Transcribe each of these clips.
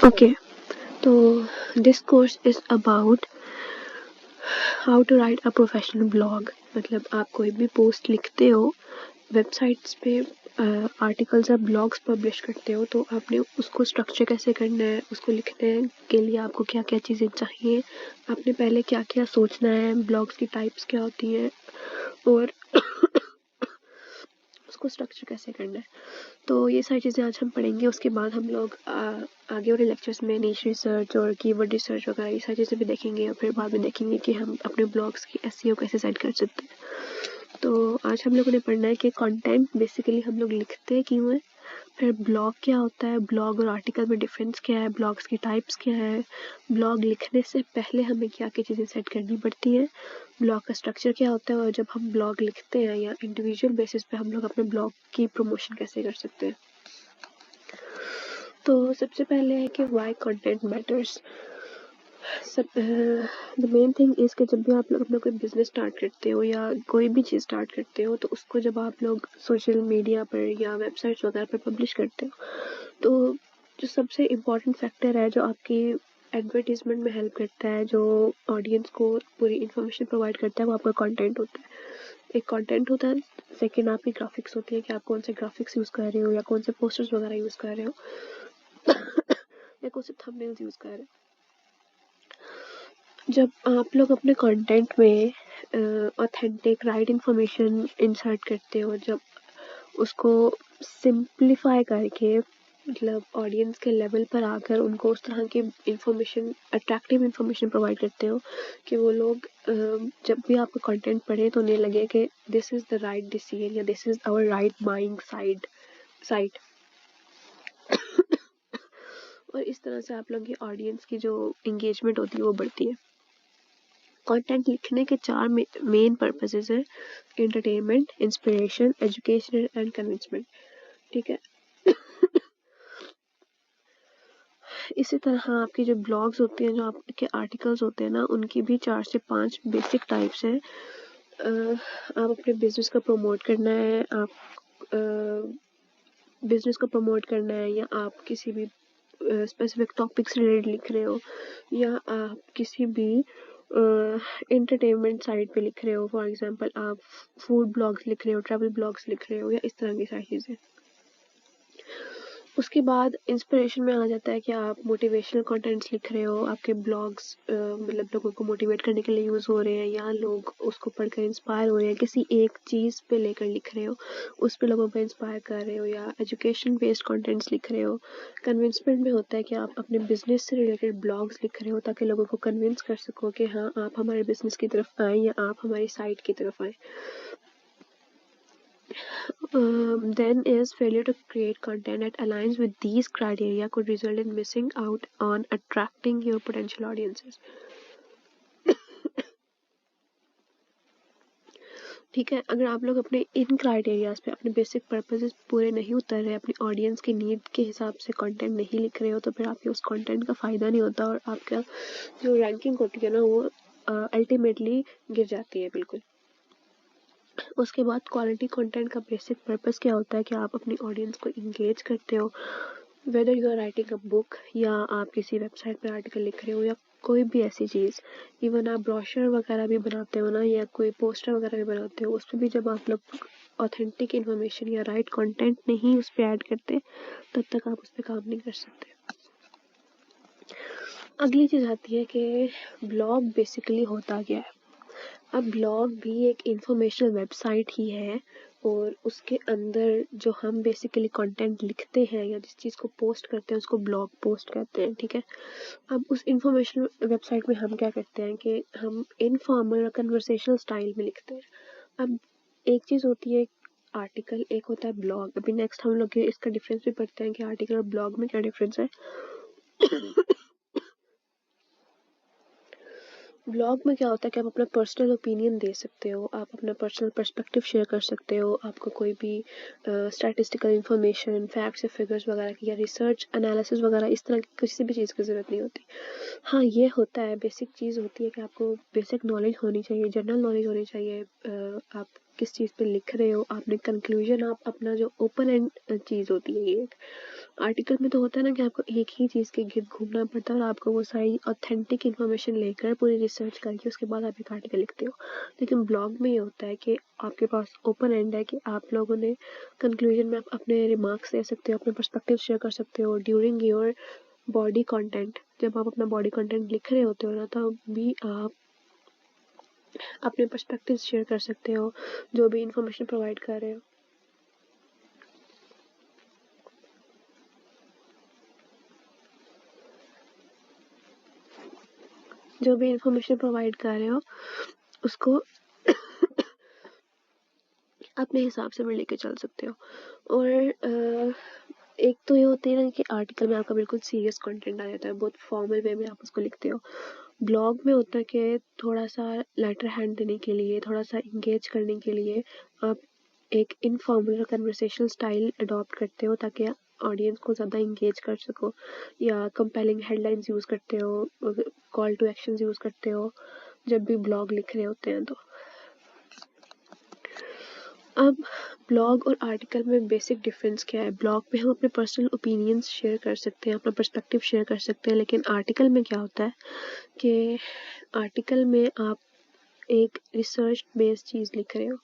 Okay, तो this course is about how to write a professional blog. मतलब आप कोई भी पोस्ट लिखते हो वेबसाइट्स पे, आर्टिकल्स या ब्लॉग्स पब्लिश करते हो, तो आपने उसको स्ट्रक्चर कैसे करना है, उसको लिखने के लिए आपको क्या क्या चीज़ें चाहिए, आपने पहले क्या क्या सोचना है, ब्लॉग्स की टाइप्स क्या होती हैं और उसको स्ट्रक्चर कैसे करना है। तो ये सारी चीज़ें आज हम पढ़ेंगे। उसके बाद हम लोग आगे वाले लेक्चर्स में नीश रिसर्च और कीवर्ड रिसर्च वगैरह ये सारी चीज़ें भी देखेंगे और फिर बाद में देखेंगे कि हम अपने ब्लॉग्स की एसईओ कैसे सेट कर सकते हैं। तो आज हम लोगों ने पढ़ना है कि कंटेंट बेसिकली हम लोग लिखते क्यों हैं, फिर ब्लॉग क्या होता है, ब्लॉग और आर्टिकल में डिफरेंस क्या है, ब्लॉग्स की टाइप्स क्या है, ब्लॉग लिखने से पहले हमें क्या क्या चीज़ें सेट करनी पड़ती हैं, ब्लॉग का स्ट्रक्चर क्या होता है और जब हम ब्लॉग लिखते हैं या इंडिविजुअल बेसिस पे हम लोग अपने ब्लॉग की प्रमोशन कैसे कर सकते हैं। तो सबसे पहले है कि why content matters. The main thing is कि जब भी आप लोग अपना कोई बिजनेस स्टार्ट करते हो या कोई भी चीज़ स्टार्ट करते हो, तो उसको जब आप लोग सोशल मीडिया पर या वेबसाइट्स वगैरह पर पब्लिश करते हो, तो जो सबसे इम्पॉर्टेंट फैक्टर है जो आपकी एडवर्टीजमेंट में हेल्प करता है, जो ऑडियंस को पूरी इन्फॉर्मेशन प्रोवाइड करता है, वो आपका कंटेंट होता है। एक कंटेंट होता है, सेकेंड आपकी ग्राफिक्स होती है कि आप कौन से ग्राफिक्स यूज़ कर रहे हो या कौन से पोस्टर्स वगैरह यूज़ कर रहे हो या कौन से थंबनेल्स यूज़ कर रहे हो। जब आप लोग अपने कंटेंट में ऑथेंटिक राइट इन्फॉर्मेशन इंसर्ट करते हो, जब उसको सिंप्लीफाई करके मतलब ऑडियंस के लेवल पर आकर उनको उस तरह की इंफॉर्मेशन, अट्रैक्टिव इंफॉर्मेशन प्रोवाइड करते हो कि वो लोग जब भी आपका कंटेंट पढ़े तो उन्हें लगे कि this is the right decision या this is our right buying site और इस तरह से आप लोग की ऑडियंस की जो इंगेजमेंट होती है वो बढ़ती है। कंटेंट लिखने के 4 मेन पर्पसेस हैं: एंटरटेनमेंट, इंस्पिरेशन, एजुकेशन एंड कन्विंसमेंट। ठीक है। इसी तरह आपकी जो ब्लॉग्स होते हैं, जो आपके आर्टिकल्स होते हैं ना, उनकी भी 4 से 5 बेसिक टाइप्स हैं। आप अपने बिजनेस को प्रमोट करना है, आप बिजनेस को प्रमोट करना है, या आप किसी भी स्पेसिफिक टॉपिक से रिलेटेड लिख रहे हो, या आप किसी भी एंटरटेनमेंट साइट पे लिख रहे हो, फॉर एग्जांपल आप फूड ब्लॉग्स लिख रहे हो, ट्रैवल ब्लॉग्स लिख रहे हो, या इस तरह की सारी चीज़ें। उसके बाद इंस्पिरेशन में आ जाता है कि आप मोटिवेशनल कंटेंट्स लिख रहे हो, आपके ब्लॉग्स मतलब लोगों को मोटिवेट करने के लिए यूज़ हो रहे हैं या लोग उसको पढ़कर इंस्पायर हो रहे हैं, किसी एक चीज़ पे लेकर लिख रहे हो, उस पे लोगों को इंस्पायर कर रहे हो, या एजुकेशन बेस्ड कंटेंट्स लिख रहे हो। कन्विंसमेंट में होता है कि आप अपने बिजनेस से रिलेटेड ब्लॉग्स लिख रहे हो ताकि लोगों को कन्विंस कर सको कि हाँ, आप हमारे बिजनेस की तरफ आएँ या आप हमारी साइट की तरफ आएँ। Then is failure to create content that aligns with these criteria could result in missing out on attracting your potential audiences. ठीक है, अगर आप लोग अपने इन क्राइटेरियाज पे अपने बेसिक पर्पसेस पूरे नहीं उतर रहे, अपनी ऑडियंस की नीड के हिसाब से कंटेंट नहीं लिख रहे हो, तो फिर आपके उस कंटेंट का फ़ायदा नहीं होता और आपका जो रैंकिंग होती है ना, वो अल्टीमेटली गिर जाती है बिल्कुल। उसके बाद क्वालिटी कंटेंट का बेसिक पर्पस क्या होता है कि आप अपनी ऑडियंस को इंगेज करते हो, whether you are writing a book या आप किसी वेबसाइट पर आर्टिकल लिख रहे हो या कोई भी ऐसी चीज़, इवन आप ब्रोशर वगैरह भी बनाते हो ना, या कोई पोस्टर वगैरह भी बनाते हो, उस पर भी जब आप लोग ऑथेंटिक इन्फॉर्मेशन या राइट कंटेंट नहीं उस पर ऐड करते, तब तक आप उस पर काम नहीं कर सकते। अगली चीज़ आती है कि ब्लॉग बेसिकली होता क्या है। अब ब्लॉग भी एक इंफॉर्मेशनल वेबसाइट ही है और उसके अंदर जो हम बेसिकली कंटेंट लिखते हैं या जिस चीज़ को पोस्ट करते हैं उसको ब्लॉग पोस्ट कहते हैं। ठीक है। अब उस इंफॉर्मेशनल वेबसाइट में हम क्या करते हैं कि हम इनफॉर्मल और कन्वर्सेशनल स्टाइल में लिखते हैं। अब एक चीज़ होती है आर्टिकल, एक होता है ब्लॉग। अभी नेक्स्ट हम लोग इसका डिफरेंस भी पढ़ते हैं कि आर्टिकल और ब्लॉग में क्या डिफरेंस है। ब्लॉग में क्या होता है कि आप अपना पर्सनल ओपिनियन दे सकते हो, आप अपना पर्सनल पर्सपेक्टिव शेयर कर सकते हो, आपको कोई भी स्टैटिस्टिकल इंफॉर्मेशन, फैक्ट्स या फिगर्स वगैरह की या रिसर्च एनालिसिस वगैरह इस तरह की किसी भी चीज़ की ज़रूरत नहीं होती। हाँ, ये होता है, बेसिक चीज़ होती है कि आपको बेसिक नॉलेज होनी चाहिए, जनरल नॉलेज होनी चाहिए। आप किस चीज़ पे लिख रहे हो, आपने कंक्लूजन, आप अपना जो ओपन एंड चीज़ होती है ये आर्टिकल में तो होता है ना कि आपको एक ही चीज़ के गिर्द घूमना पड़ता है और आपको वो सारी ऑथेंटिक इन्फॉर्मेशन लेकर पूरी रिसर्च करके उसके बाद आप एक आर्टिकल लिखते हो। लेकिन ब्लॉग में ये होता है कि आपके पास ओपन एंड है कि आप लोगों ने कंक्लूजन में आप अपने रिमार्क्स दे सकते हो, अपने पर्सपेक्टिव शेयर कर सकते हो ड्यूरिंग योर बॉडी कंटेंट। जब आप अपना बॉडी कंटेंट लिख रहे होते हो ना तो भी आप अपने पर्सपेक्टिव शेयर कर सकते हो, जो भी इंफॉर्मेशन प्रोवाइड कर रहे हो। जो भी इंफॉर्मेशन प्रोवाइड कर रहे हो उसको अपने हिसाब से भी लेके चल सकते हो। और एक तो ये होती है ना कि आर्टिकल में आपका बिल्कुल सीरियस कंटेंट आ जाता है, बहुत फॉर्मल वे में आप उसको लिखते हो। ब्लॉग में होता है कि थोड़ा सा लेटर हैंड देने के लिए, थोड़ा सा इंगेज करने के लिए आप एक इनफॉर्मल कन्वर्सेशनल स्टाइल अडॉप्ट करते हो ताकि ऑडियंस को ज़्यादा इंगेज कर सको, या कंपेलिंग हेडलाइंस यूज़ करते हो, कॉल टू एक्शंस यूज़ करते हो जब भी ब्लॉग लिख रहे होते हैं। तो अब ब्लॉग और आर्टिकल में बेसिक डिफरेंस क्या है? ब्लॉग में हम अपने पर्सनल ओपिनियंस शेयर कर सकते हैं, अपना पर्सपेक्टिव शेयर कर सकते हैं, लेकिन आर्टिकल में क्या होता है कि आर्टिकल में आप एक रिसर्च बेस्ड चीज़ लिख रहे हो।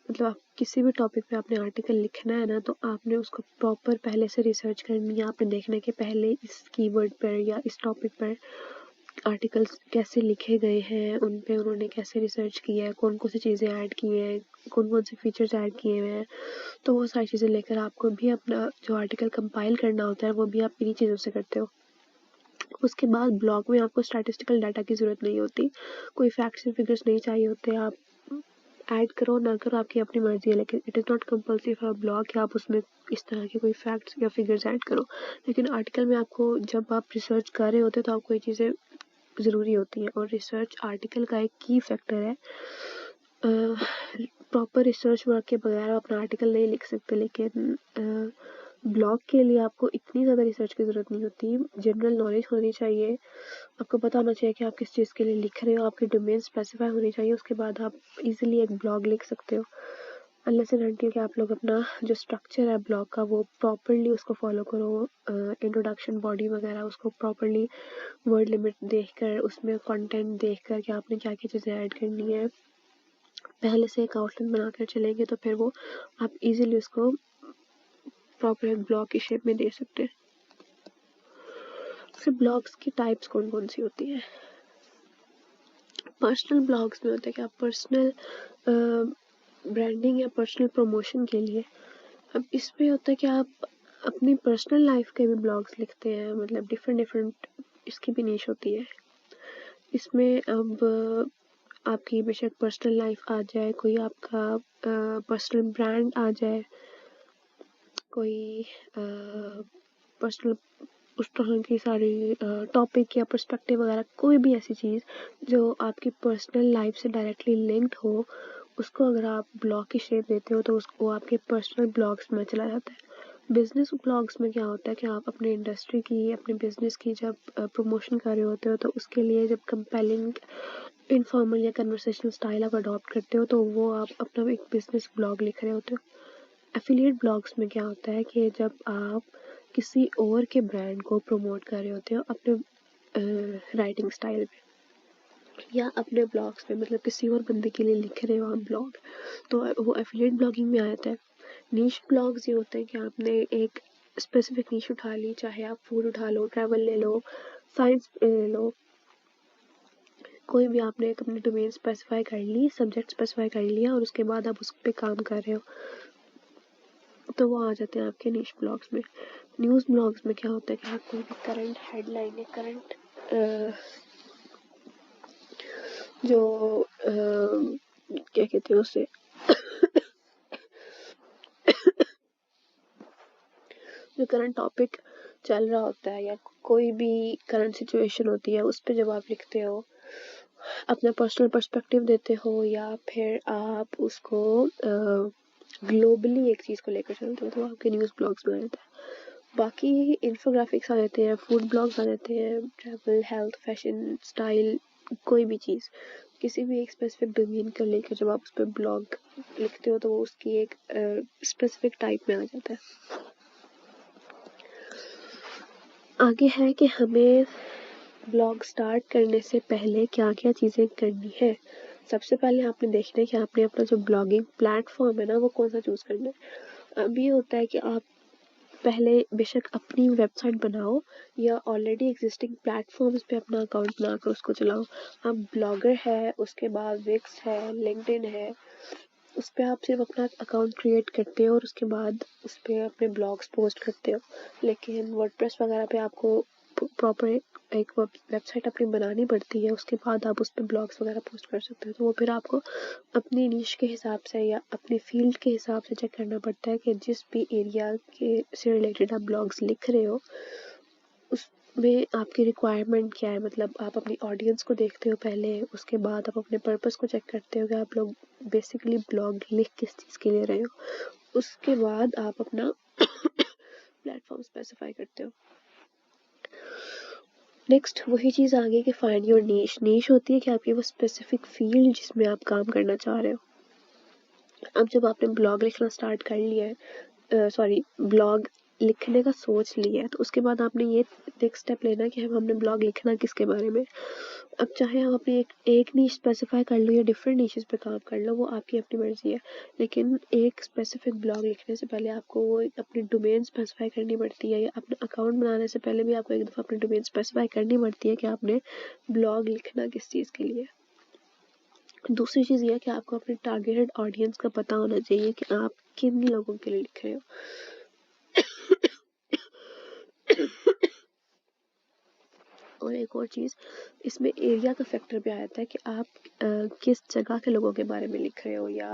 मतलब आप किसी भी टॉपिक पे आपने आर्टिकल लिखना है ना तो आपने उसको प्रॉपर पहले से रिसर्च करनी है। आपने देखना है कि पहले इस कीवर्ड पर या इस टॉपिक पर आर्टिकल्स कैसे लिखे गए हैं, उन पे उन्होंने कैसे रिसर्च किया है, कौन कौन सी चीज़ें ऐड की हैं, कौन कौन से फीचर्स ऐड किए हुए हैं। तो वो सारी चीज़ें लेकर आपको भी अपना जो आर्टिकल कंपाइल करना होता है वो भी आप इन्हीं चीज़ों से करते हो। उसके बाद ब्लॉग में आपको स्टैटिस्टिकल डाटा की ज़रूरत नहीं होती, कोई फैक्ट्स एंड फिगर्स नहीं चाहिए होते। आप ऐड करो ना करो आपकी अपनी मर्जी है, लेकिन it is not compulsory for blog कि आप उसमें इस तरह के कोई फैक्ट्स या फिगर्स ऐड करो। लेकिन आर्टिकल में आपको जब आप रिसर्च कर रहे होते तो आपको ये चीज़ें ज़रूरी होती है। और रिसर्च आर्टिकल का एक की फैक्टर है। प्रॉपर रिसर्च वर्क के बगैर आप अपना आर्टिकल नहीं लिख सकते, लेकिन ब्लॉग के लिए आपको इतनी ज़्यादा रिसर्च की ज़रूरत नहीं होती। जनरल नॉलेज होनी चाहिए, आपको पता होना चाहिए कि आप किस चीज़ के लिए लिख रहे हो, आपकी डोमेन स्पेसिफाई होनी चाहिए, उसके बाद आप इजीली एक ब्लॉग लिख सकते हो। अनलेस एंड अनटिल कि आप लोग अपना जो स्ट्रक्चर है ब्लॉग का वो प्रॉपरली उसको फॉलो करो, इंट्रोडक्शन, बॉडी वगैरह उसको प्रॉपरली वर्ड लिमिट देखकर, उसमें कंटेंट देखकर कि आपने क्या क्या चीज़ें ऐड करनी है, पहले से एक आउटलाइन बनाकर चलेंगे तो फिर वो आप इजीली उसको प्रॉपर एक ब्लॉग की शेप में दे सकते हैं। फिर ब्लॉग्स की टाइप्स कौन कौन सी होती है? पर्सनल ब्लॉग्स में होता है कि आप पर्सनल ब्रांडिंग या पर्सनल प्रमोशन के लिए, अब इसमें होता है कि आप अपनी पर्सनल लाइफ के भी ब्लॉग्स लिखते हैं, मतलब डिफरेंट इसकी भी नीश होती है। इसमें अब आपकी बेशक पर्सनल लाइफ आ जाए, कोई आपका पर्सनल ब्रांड आ जाए, कोई पर्सनल उस तरह की सारी टॉपिक या पर्सपेक्टिव वगैरह, कोई भी ऐसी चीज़ जो आपकी पर्सनल लाइफ से डायरेक्टली लिंक्ड हो, उसको अगर आप ब्लॉग की शेप देते हो तो उसको आपके पर्सनल ब्लॉग्स में चला जाता है। बिजनेस ब्लॉग्स में क्या होता है कि आप अपने इंडस्ट्री की, अपने बिजनेस की जब प्रमोशन कर रहे होते हो तो उसके लिए जब कंपेलिंग इनफॉर्मल या कन्वर्सेशनल स्टाइल आप अडॉप्ट करते हो तो वो आप अपना एक बिजनेस ब्लॉग लिख रहे होते हो। एफिलिएट ब्लॉग्स में क्या होता है कि जब आप किसी और के ब्रांड को प्रमोट कर रहे होते हो अपने राइटिंग स्टाइल में या अपने ब्लॉग्स में, मतलब किसी और बंदे के लिए लिख रहे हो आप ब्लॉग, तो वो एफिलिएट ब्लॉगिंग में आ जाता है। नीश ब्लॉग्स ये होते हैं कि आपने एक स्पेसिफिक नीश उठा ली, चाहे आप फूड उठा लो, ट्रैवल ले लो, साइंस ले लो, कोई भी आपने एक अपनी डोमेन स्पेसिफाई कर ली, सब्जेक्ट स्पेसिफाई कर लिया और उसके बाद आप उस पर काम कर रहे हो तो वो आ जाते हैं आपके नीश ब्लॉग्स में। न्यूज़ ब्लॉग्स में क्या होता है कि आप कोई भी करंट हेडलाइन या करंट जो क्या कहते हैं उसे जो करंट टॉपिक चल रहा होता है या कोई भी करंट सिचुएशन होती है उस पर जब आप लिखते हो, अपना पर्सनल पर्सपेक्टिव देते हो या फिर आप उसको ग्लोबली एक चीज़ को लेकर चलते हो तो आपके न्यूज़ ब्लॉग्स में आ जाता है। बाकी इन्फोग्राफिक्स आ जाते हैं, फूड ब्लॉग्स आ जाते हैं, ट्रैवल, हेल्थ, फैशन, स्टाइल, कोई भी चीज़ किसी भी एक स्पेसिफिक डोमेन को लेकर जब आप उस पर ब्लॉग लिखते हो तो वो उसकी एक स्पेसिफिक टाइप में आ जाता है। आगे है कि हमें ब्लॉग स्टार्ट करने से पहले क्या क्या चीज़ें करनी है। सबसे पहले आपने देखना है कि आपने अपना जो ब्लॉगिंग प्लेटफॉर्म है ना वो कौन सा चूज़ करना है। अब ये होता है कि आप पहले बेशक अपनी वेबसाइट बनाओ या ऑलरेडी एग्जिस्टिंग प्लेटफॉर्म्स पे अपना अकाउंट बनाकर उसको चलाओ। आप ब्लॉगर है, उसके बाद विक्स है, लिंक्डइन है, उस पर आप सिर्फ अपना अकाउंट क्रिएट करते हो और उसके बाद उस पर अपने ब्लॉग्स पोस्ट करते हो। लेकिन वर्डप्रेस वगैरह पे आपको प्रॉपर एक वेबसाइट अपनी बनानी पड़ती है, उसके बाद आप उस पर ब्लॉग्स वगैरह पोस्ट कर सकते हो। तो वो फिर आपको अपनी नीश के हिसाब से या अपनी फील्ड के हिसाब से चेक करना पड़ता है कि जिस भी एरिया के से रिलेटेड आप ब्लॉग्स लिख रहे हो उसमें आपकी रिक्वायरमेंट क्या है। मतलब आप अपनी ऑडियंस को देखते हो पहले, उसके बाद आप अपने पर्पस को चेक करते हो कि आप लोग बेसिकली ब्लॉग लिख किस चीज़ के लिए रहे हो। उसके बाद आप अपना प्लेटफॉर्म स्पेसिफाई करते हो। नेक्स्ट वही चीज़ आ गई कि फाइंड योर नीश। नीश होती है कि आपकी वो स्पेसिफिक फील्ड जिसमें आप काम करना चाह रहे हो। अब जब आपने ब्लॉग लिखना स्टार्ट कर लिया है, ब्लॉग लिखने का सोच लिया है, तो उसके बाद आपने ये नेक्स्ट स्टेप लेना कि हमने ब्लॉग लिखना किसके बारे में। अब चाहे आप अपनी एक नीश स्पेसिफाई कर लो या डिफरेंट नीशेस पे काम कर लो, वो आपकी अपनी मर्जी है। लेकिन एक स्पेसिफिक ब्लॉग लिखने से पहले आपको अपनी डोमेन स्पेसिफाई करनी पड़ती है, या अपना अकाउंट बनाने से पहले भी आपको एक दफ़ा अपनी डोमेन स्पेसिफाई करनी पड़ती है कि आपने ब्लॉग लिखना किस चीज़ के लिए। दूसरी चीज़ ये है कि आपको अपने टारगेटेड ऑडियंस का पता होना चाहिए कि आप किन लोगों के लिए लिख रहे हो। और एक और चीज़ इसमें एरिया का फैक्टर भी आता है कि आप किस जगह के लोगों के बारे में लिख रहे हो, या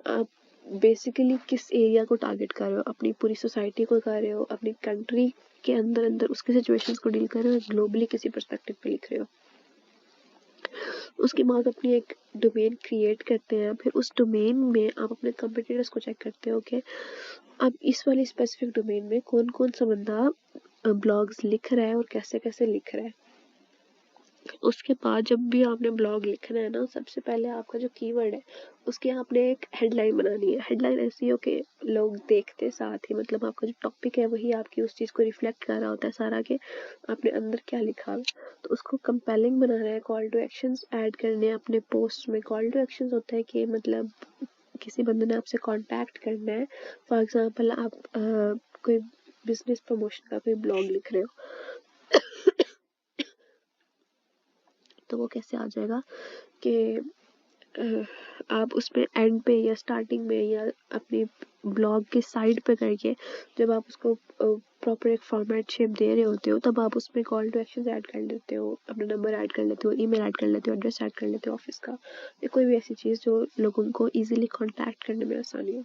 आप बेसिकली किस एरिया को टारगेट कर रहे हो। अपनी पूरी सोसाइटी को कर रहे हो, अपनी कंट्री के अंदर अंदर उसके सिचुएशंस को डील कर रहे हो, ग्लोबली किसी पर्सपेक्टिव पे लिख रहे हो। उसके बाद अपनी एक डोमेन क्रिएट करते हैं, फिर उस डोमेन में आप अपने कंपटीटर्स को चेक करते हो कि अब इस वाली स्पेसिफिक डोमेन में कौन कौन सा बंदा ब्लॉग्स लिख रहा है और कैसे कैसे लिख रहा है। उसके बाद जब भी आपने ब्लॉग लिखना है ना, सबसे पहले आपका जो कीवर्ड है उसकी आपने एक हेडलाइन बनानी है। हेडलाइन ऐसी हो कि लोग देखते साथ ही, मतलब आपका जो टॉपिक है वही आपकी उस चीज़ को रिफ्लेक्ट कर रहा होता है सारा, कि आपने अंदर क्या लिखा है। तो उसको कंपेलिंग बनाना है, कॉल टू एक्शंस ऐड करने हैं अपने पोस्ट में। कॉल टू एक्शंस होता है कि मतलब किसी बंदे ने आपसे कॉन्टैक्ट करना है। फॉर एग्जाम्पल आप कोई बिजनेस प्रमोशन का कोई ब्लॉग लिख रहे हो तो वो कैसे आ जाएगा कि आप उसमें एंड पे या स्टार्टिंग में या अपनी ब्लॉग के साइड पे करके जब आप उसको प्रॉपर एक फॉर्मेट शेप दे रहे होते हो, तब आप उसमें कॉल टू एक्शन ऐड कर लेते हो, अपना नंबर ऐड कर लेते हो, ईमेल ऐड कर लेते हो, एड्रेस ऐड कर लेते हो ऑफिस का, या कोई भी ऐसी चीज़ जो लोगों को इजीली कांटेक्ट करने में आसानी हो।